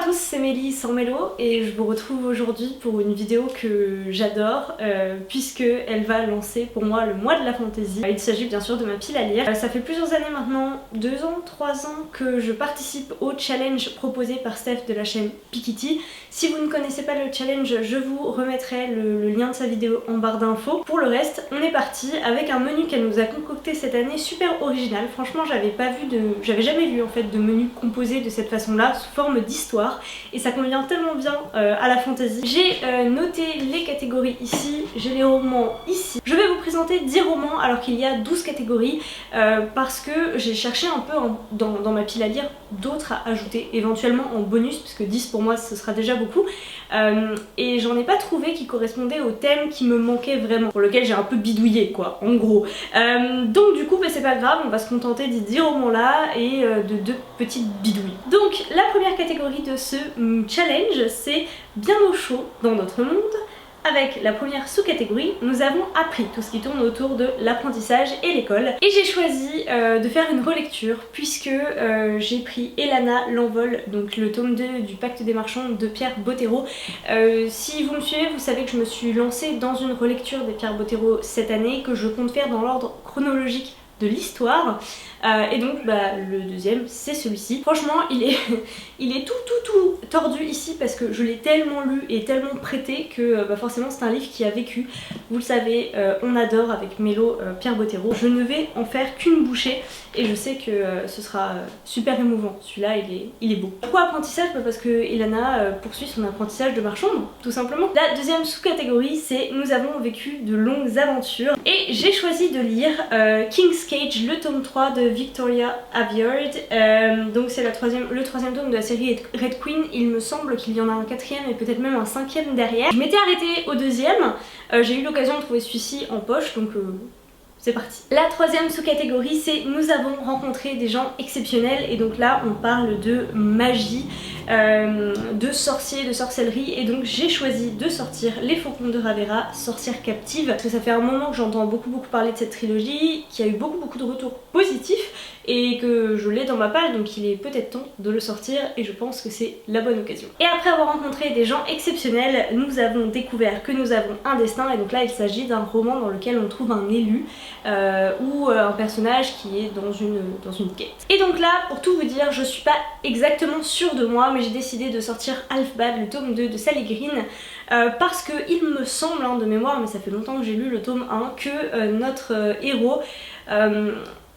Bonjour à tous, c'est Mélie sans Mélo et je vous retrouve aujourd'hui pour une vidéo que j'adore puisque elle va lancer pour moi le mois de la fantaisie. Il s'agit bien sûr de ma pile à lire. Ça fait plusieurs années maintenant, 2 ans, 3 ans que je participe au challenge proposé par Steph de la chaîne Piketty. Si vous ne connaissez pas le challenge, je vous remettrai le lien de sa vidéo en barre d'infos. Pour le reste, on est parti avec un menu qu'elle nous a concocté cette année super original. Franchement, j'avais jamais vu en fait de menu composé de cette façon-là, sous forme d'histoire, et ça convient tellement bien à la fantaisie. J'ai noté les catégories ici, j'ai les romans ici. Je vais vous présenter 10 romans alors qu'il y a 12 catégories parce que j'ai cherché un peu dans ma pile à lire d'autres à ajouter, éventuellement en bonus, parce que 10 pour moi ce sera déjà beaucoup, et j'en ai pas trouvé qui correspondait au thème qui me manquait vraiment, pour lequel j'ai un peu bidouillé quoi, en gros. Donc du coup bah, c'est pas grave, on va se contenter des 10 romans là et de 2 petites bidouilles. Donc la première catégorie de ce challenge, c'est bien au chaud dans notre monde. Avec la première sous-catégorie, nous avons appris tout ce qui tourne autour de l'apprentissage et l'école. Et j'ai choisi de faire une relecture puisque j'ai pris Elana l'envol, donc le tome 2 du Pacte des Marchands de Pierre Bottero. Si vous me suivez, vous savez que je me suis lancée dans une relecture de Pierre Bottero cette année, que je compte faire dans l'ordre chronologique de l'histoire. Et donc bah, le deuxième c'est celui-ci. Franchement il est tout tordu ici parce que je l'ai tellement lu et tellement prêté que bah, forcément c'est un livre qui a vécu. Vous le savez, on adore avec Mélo Pierre Bottero. Je ne vais en faire qu'une bouchée et je sais que ce sera super émouvant. Celui-là il est beau. Pourquoi apprentissage? Parce que Elana poursuit son apprentissage de marchande tout simplement. La deuxième sous-catégorie c'est nous avons vécu de longues aventures et j'ai choisi de lire King's Cage, le tome 3 de Victoria Aveyard. Donc c'est le troisième tome de la série Red Queen. Il me semble qu'il y en a un quatrième et peut-être même un cinquième derrière. Je m'étais arrêtée au deuxième, j'ai eu l'occasion de trouver celui-ci en poche, donc c'est parti. La troisième sous-catégorie c'est nous avons rencontré des gens exceptionnels, et donc là on parle de magie, de sorciers, de sorcellerie, et donc j'ai choisi de sortir Les Faucons de Ravera, Sorcière captive, parce que ça fait un moment que j'entends beaucoup parler de cette trilogie, qui a eu beaucoup de retours positifs et que je l'ai dans ma palle, donc il est peut-être temps de le sortir et je pense que c'est la bonne occasion. Et après avoir rencontré des gens exceptionnels, nous avons découvert que nous avons un destin, et donc là il s'agit d'un roman dans lequel on trouve un élu ou un personnage qui est dans une quête. Et donc là, pour tout vous dire, je suis pas exactement sûre de moi, mais j'ai décidé de sortir Alphbad, le tome 2 de Sally Green, parce que il me semble, de mémoire, mais ça fait longtemps que j'ai lu le tome 1, que notre héros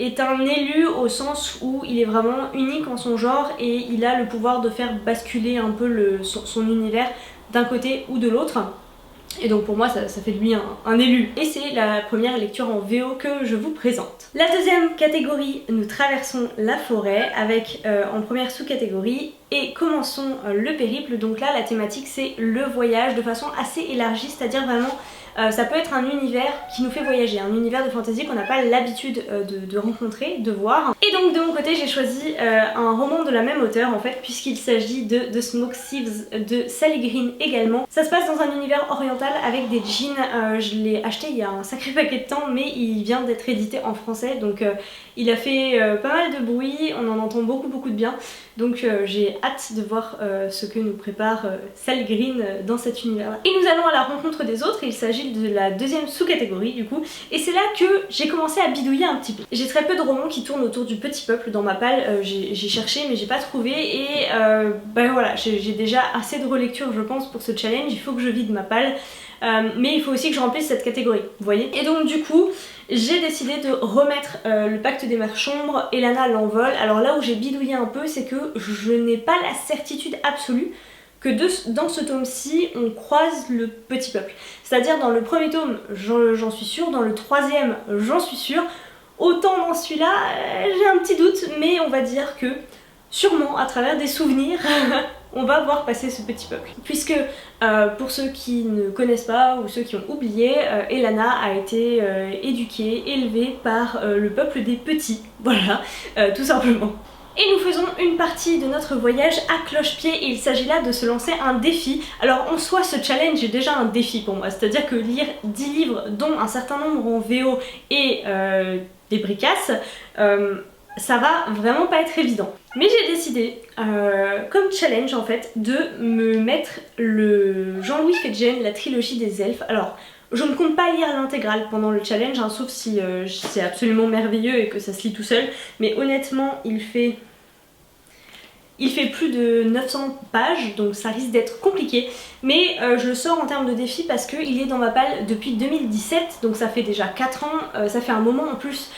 est un élu au sens où il est vraiment unique en son genre et il a le pouvoir de faire basculer un peu son univers d'un côté ou de l'autre. Et donc pour moi ça fait de lui un élu. Et c'est la première lecture en VO que je vous présente. La deuxième catégorie, nous traversons la forêt avec en première sous-catégorie et commençons le périple. Donc là la thématique c'est le voyage de façon assez élargie, c'est-à-dire vraiment ça peut être un univers qui nous fait voyager, un univers de fantasy qu'on n'a pas l'habitude de rencontrer, de voir. Et donc de mon côté j'ai choisi un roman de la même auteure en fait, puisqu'il s'agit de The Smoke Thieves de Sally Green également. Ça se passe dans un univers oriental avec des djinns. Je l'ai acheté il y a un sacré paquet de temps, mais il vient d'être édité en français, donc il a fait pas mal de bruit, on en entend beaucoup de bien. Donc j'ai hâte de voir ce que nous prépare Sally Green dans cet univers-là. Et nous allons à la rencontre des autres, il s'agit de la deuxième sous-catégorie du coup, et c'est là que j'ai commencé à bidouiller un petit peu. J'ai très peu de romans qui tournent autour du petit peuple dans ma palle, j'ai cherché mais j'ai pas trouvé, et ben voilà, j'ai déjà assez de relecture je pense pour ce challenge, il faut que je vide ma palle. Mais il faut aussi que je remplisse cette catégorie, vous voyez. Et donc du coup j'ai décidé de remettre le Pacte des Marchands, Elana l'envol. Alors là où j'ai bidouillé un peu, c'est que je n'ai pas la certitude absolue que dans ce tome-ci on croise le petit peuple. C'est-à-dire dans le premier tome j'en suis sûre, dans le troisième j'en suis sûre, autant dans celui-là j'ai un petit doute, mais on va dire que sûrement à travers des souvenirs on va voir passer ce petit peuple. Puisque pour ceux qui ne connaissent pas ou ceux qui ont oublié, Elana a été éduquée, élevée par le peuple des petits, voilà, tout simplement. Et nous faisons une partie de notre voyage à cloche-pied et il s'agit là de se lancer un défi. Alors en soi ce challenge est déjà un défi pour moi, c'est-à-dire que lire 10 livres dont un certain nombre en VO et des bricasses, ça va vraiment pas être évident. Mais j'ai décidé, comme challenge en fait, de me mettre le Jean-Louis Fedgen, la trilogie des elfes. Alors, je ne compte pas lire l'intégrale pendant le challenge, hein, sauf si c'est absolument merveilleux et que ça se lit tout seul. Mais honnêtement, il fait plus de 900 pages, donc ça risque d'être compliqué. Mais je le sors en termes de défi parce qu'il est dans ma palle depuis 2017, donc ça fait déjà 4 ans, ça fait un moment en plus.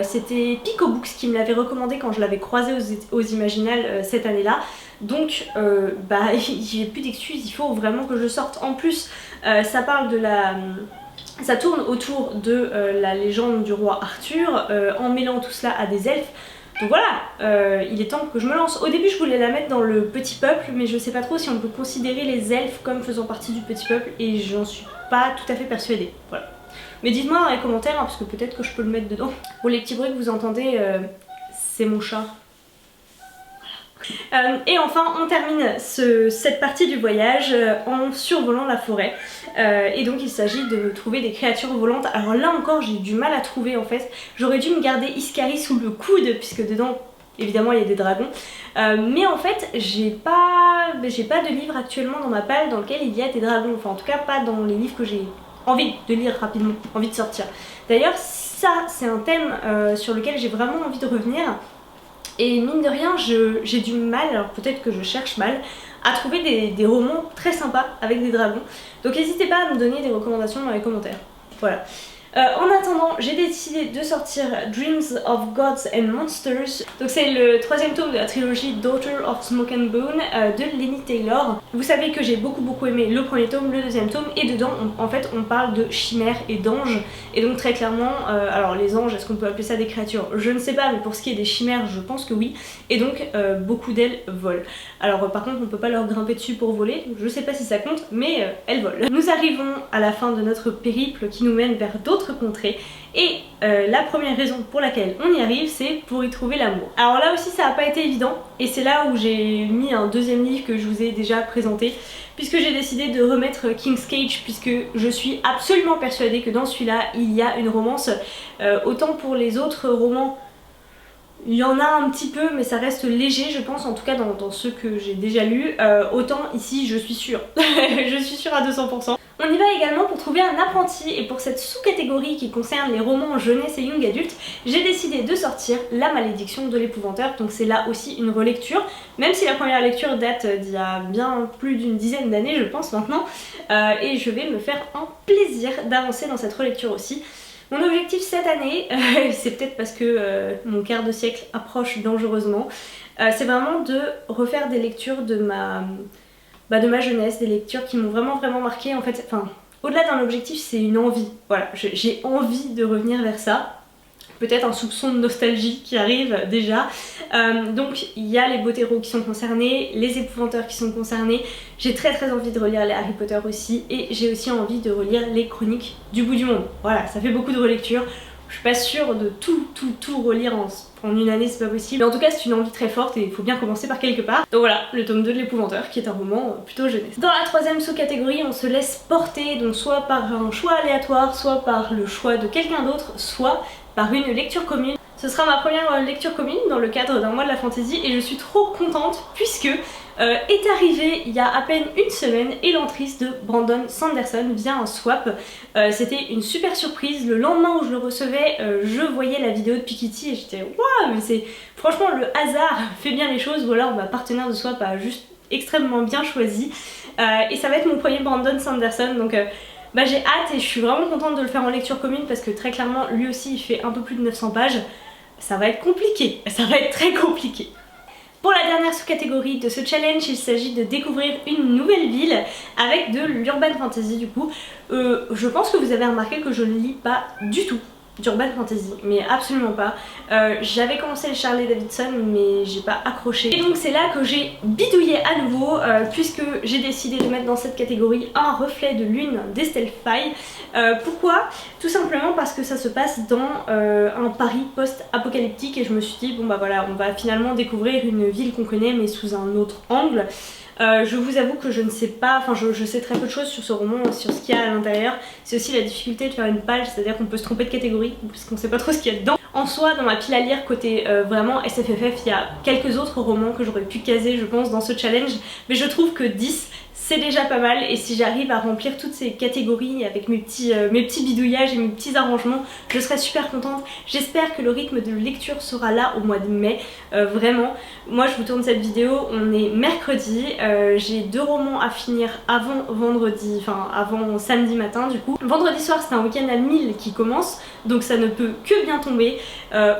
C'était Pico Books qui me l'avait recommandé quand je l'avais croisé aux Imaginales cette année-là. Donc j'ai plus d'excuses, il faut vraiment que je sorte. En plus, ça parle de la... Ça tourne autour de la légende du roi Arthur, en mêlant tout cela à des elfes. Donc voilà, il est temps que je me lance. Au début je voulais la mettre dans le petit peuple, mais je sais pas trop si on peut considérer les elfes comme faisant partie du petit peuple et j'en suis pas tout à fait persuadée. Voilà. Mais dites-moi dans les commentaires, hein, parce que peut-être que je peux le mettre dedans. Bon, les petits bruits que vous entendez, c'est mon chat. Et enfin on termine cette partie du voyage en survolant la forêt et donc il s'agit de trouver des créatures volantes. Alors là encore j'ai du mal à trouver en fait, j'aurais dû me garder Iskari sous le coude puisque dedans évidemment il y a des dragons, mais en fait j'ai pas de livre actuellement dans ma palle dans lequel il y a des dragons, enfin en tout cas pas dans les livres que j'ai envie de lire rapidement, envie de sortir. D'ailleurs ça c'est un thème sur lequel j'ai vraiment envie de revenir. Et mine de rien, j'ai du mal, alors peut-être que je cherche mal, à trouver des romans très sympas avec des dragons. Donc n'hésitez pas à me donner des recommandations dans les commentaires. Voilà. En attendant, j'ai décidé de sortir Dreams of Gods and Monsters. Donc c'est le 3e tome de la trilogie Daughter of Smoke and Bone de Laini Taylor. Vous savez que j'ai beaucoup aimé le 1er tome, le 2e tome, et dedans en fait on parle de chimères et d'anges. Et donc très clairement, alors les anges, est-ce qu'on peut appeler ça des créatures? Je ne sais pas, mais pour ce qui est des chimères, je pense que oui. Et donc beaucoup d'elles volent. Alors par contre on peut pas leur grimper dessus pour voler, je sais pas si ça compte, mais elles volent. Nous arrivons à la fin de notre périple qui nous mène vers d'autres contrées et la première raison pour laquelle on y arrive, c'est pour y trouver l'amour. Alors là aussi ça n'a pas été évident et c'est là où j'ai mis un 2e livre que je vous ai déjà présenté, puisque j'ai décidé de remettre King's Cage, puisque je suis absolument persuadée que dans celui-là il y a une romance. Autant pour les autres romans il y en a un petit peu, mais ça reste léger je pense, en tout cas dans ceux que j'ai déjà lus. Autant ici je suis sûre, je suis sûre à 200%. On y va également pour trouver un apprenti, et pour cette sous-catégorie qui concerne les romans jeunesse et young adulte, j'ai décidé de sortir La Malédiction de l'Épouvanteur. Donc c'est là aussi une relecture, même si la première lecture date d'il y a bien plus d'une dizaine d'années je pense maintenant, et je vais me faire un plaisir d'avancer dans cette relecture aussi. Mon objectif cette année, c'est peut-être parce que mon quart de siècle approche dangereusement, c'est vraiment de refaire des lectures de ma jeunesse, des lectures qui m'ont vraiment marqué en fait. Enfin, au-delà d'un objectif, c'est une envie. Voilà, j'ai envie de revenir vers ça. Peut-être un soupçon de nostalgie qui arrive déjà. Donc il y a les Bottero qui sont concernés, les Épouvanteurs qui sont concernés. J'ai très envie de relire les Harry Potter aussi, et j'ai aussi envie de relire les Chroniques du bout du monde. Voilà, ça fait beaucoup de relectures. Je suis pas sûre de tout relire en une année, c'est pas possible. Mais en tout cas c'est une envie très forte et il faut bien commencer par quelque part. Donc voilà, le tome 2 de l'Épouvanteur qui est un roman plutôt jeunesse. Dans la 3e sous-catégorie, on se laisse porter, donc soit par un choix aléatoire, soit par le choix de quelqu'un d'autre, soit par une lecture commune. Ce sera ma première lecture commune dans le cadre d'un mois de la fantasy et je suis trop contente puisque est arrivée il y a à peine une semaine Elantris de Brandon Sanderson via un swap. C'était une super surprise. Le lendemain où je le recevais, je voyais la vidéo de Piketty et j'étais waouh, mais c'est franchement le hasard fait bien les choses, ou alors ma partenaire de swap a juste extrêmement bien choisi. Et ça va être mon premier Brandon Sanderson, donc j'ai hâte et je suis vraiment contente de le faire en lecture commune parce que très clairement lui aussi il fait un peu plus de 900 pages. Ça va être compliqué, ça va être très compliqué. Pour la dernière sous-catégorie de ce challenge, il s'agit de découvrir une nouvelle ville avec de l'urban fantasy du coup. Je pense que vous avez remarqué que je ne lis pas du tout d'urban fantasy, mais absolument pas. J'avais commencé le Charlie Davidson mais j'ai pas accroché. Et donc c'est là que j'ai bidouillé à nouveau puisque j'ai décidé de mettre dans cette catégorie Un reflet de lune d'Estelle Faye. Pourquoi? Tout simplement parce que ça se passe dans un Paris post-apocalyptique et je me suis dit bon bah voilà, on va finalement découvrir une ville qu'on connaît mais sous un autre angle. Je vous avoue que je ne sais pas, enfin je sais très peu de choses sur ce roman, sur ce qu'il y a à l'intérieur. C'est aussi la difficulté de faire une page, c'est-à-dire qu'on peut se tromper de catégorie parce qu'on sait pas trop ce qu'il y a dedans. En soi, dans ma pile à lire côté vraiment SFFF, il y a quelques autres romans que j'aurais pu caser je pense dans ce challenge, mais je trouve que 10 c'est déjà pas mal, et si j'arrive à remplir toutes ces catégories avec mes petits bidouillages et mes petits arrangements, je serai super contente. J'espère que le rythme de lecture sera là au mois de mai, vraiment. Moi je vous tourne cette vidéo, on est mercredi, j'ai 2 romans à finir avant vendredi, enfin avant samedi matin du coup. Vendredi soir c'est un week-end à 1000 qui commence, donc ça ne peut que bien tomber.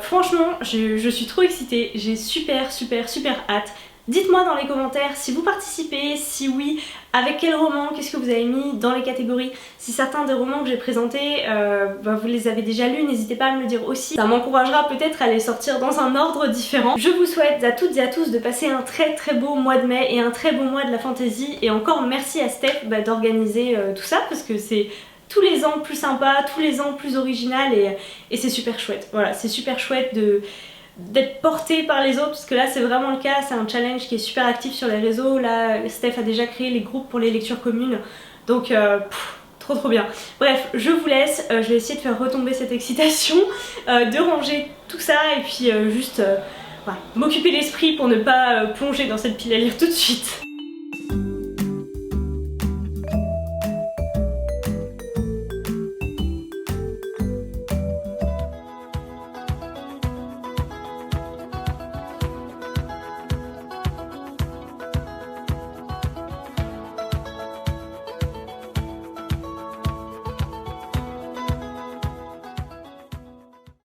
Franchement je suis trop excitée, j'ai super hâte. Dites-moi dans les commentaires si vous participez, si oui, avec quel roman, qu'est-ce que vous avez mis dans les catégories. Si certains des romans que j'ai présentés, vous les avez déjà lus, n'hésitez pas à me le dire aussi. Ça m'encouragera peut-être à les sortir dans un ordre différent. Je vous souhaite à toutes et à tous de passer un très beau mois de mai et un très beau mois de la fantasy. Et encore merci à Steph d'organiser tout ça, parce que c'est tous les ans plus sympa, tous les ans plus original, et c'est super chouette. Voilà, c'est super chouette d'être porté par les autres, parce que là c'est vraiment le cas, c'est un challenge qui est super actif sur les réseaux. Là Steph a déjà créé les groupes pour les lectures communes, donc trop bien. Bref, je vous laisse, je vais essayer de faire retomber cette excitation, de ranger tout ça, et puis juste voilà, m'occuper l'esprit pour ne pas plonger dans cette pile à lire tout de suite.